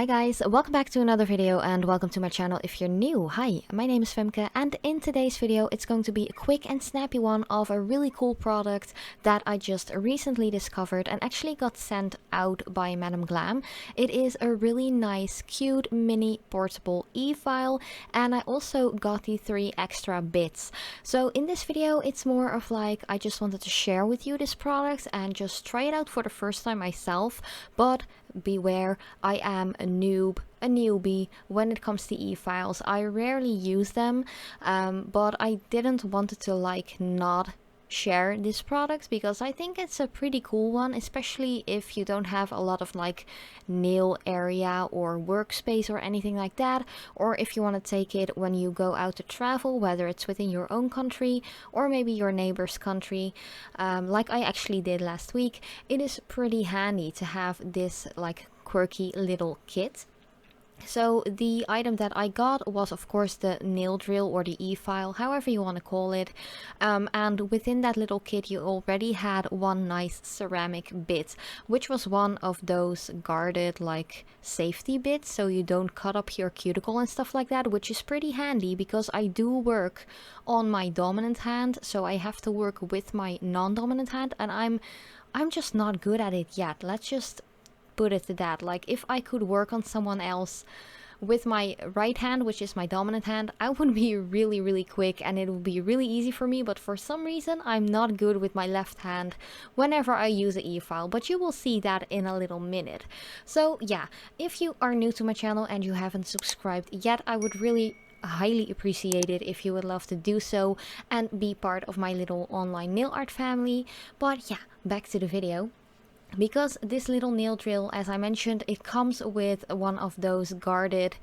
Hi guys, welcome back to another video and welcome to my channel if you're new. Hi, my name is Femke and in today's video it's going to be a quick and snappy one of a really cool product that I just recently discovered and actually got sent out by Madam Glam. It is a really nice, cute, mini portable e-file, and I also got the 3 extra bits. So in this video it's more of like I just wanted to share with you this product and just try it out for the first time myself, but beware, I am a newbie when it comes to e-files. I rarely use them, but I didn't want to like not share this product because I think it's a pretty cool one, especially if you don't have a lot of like nail area or workspace or anything like that, or if you want to take it when you go out to travel, whether it's within your own country or maybe your neighbor's country, like I actually did last week. It is pretty handy to have this like quirky little kit. So the item that I got was of course the nail drill or the e-file, however you want to call it, and within that little kit you already had one nice ceramic bit, which was one of those guarded like safety bits so you don't cut up your cuticle and stuff like that, which is pretty handy because I do work on my dominant hand, so I have to work with my non-dominant hand and I'm just not good at it yet. Let's just put it to that. Like if I could work on someone else with my right hand, which is my dominant hand, I would be really quick and it would be really easy for me, but for some reason I'm not good with my left hand whenever I use an e-file, but you will see that in a little minute. So yeah, if you are new to my channel and you haven't subscribed yet, I would really highly appreciate it if you would love to do so and be part of my little online nail art family. But yeah, back to the video. Because this little nail drill, as I mentioned, it comes with one of those guarded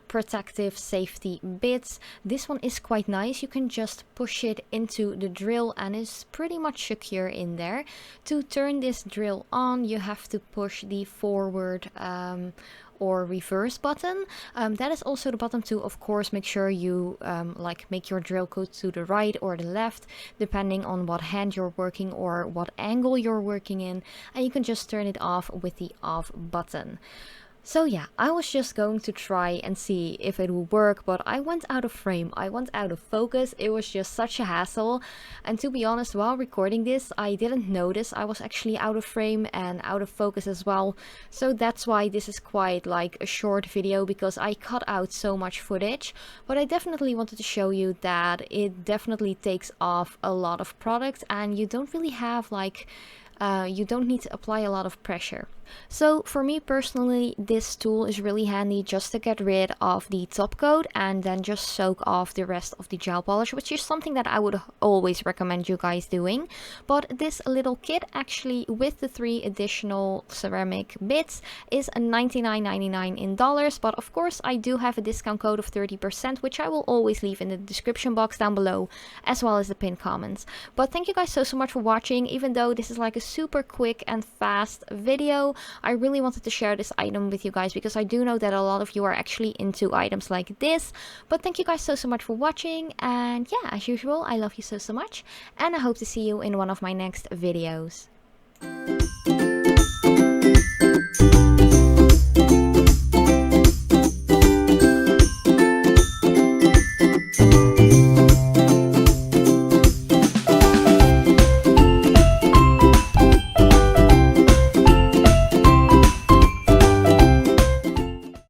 protective safety bits. This one is quite nice. You can just push it into the drill and it's pretty much secure in there. To turn this drill on, you have to push the forward or reverse button. That is also the button to, of course, make sure you like make your drill go to the right or the left, depending on what hand you're working or what angle you're working in, and you can just turn it off with the off button. So yeah, I was just going to try and see if it would work, but I went out of frame, I went out of focus. It was just such a hassle, and to be honest, while recording this I didn't notice I was actually out of frame and out of focus as well. So that's why this is quite like a short video, because I cut out so much footage, but I definitely wanted to show you that it definitely takes off a lot of product and you don't really have like you don't need to apply a lot of pressure. So for me personally, this tool is really handy just to get rid of the top coat and then just soak off the rest of the gel polish, which is something that I would always recommend you guys doing. But this little kit actually with the 3 additional ceramic bits is $99.99 in dollars, but of course I do have a discount code of 30%, which I will always leave in the description box down below as well as the pinned comments. But thank you guys so much for watching. Even though this is like a super quick and fast video, I really wanted to share this item with you guys because I do know that a lot of you are actually into items like this. But thank you guys so much for watching, and yeah, as usual, I love you so much and I hope to see you in one of my next videos.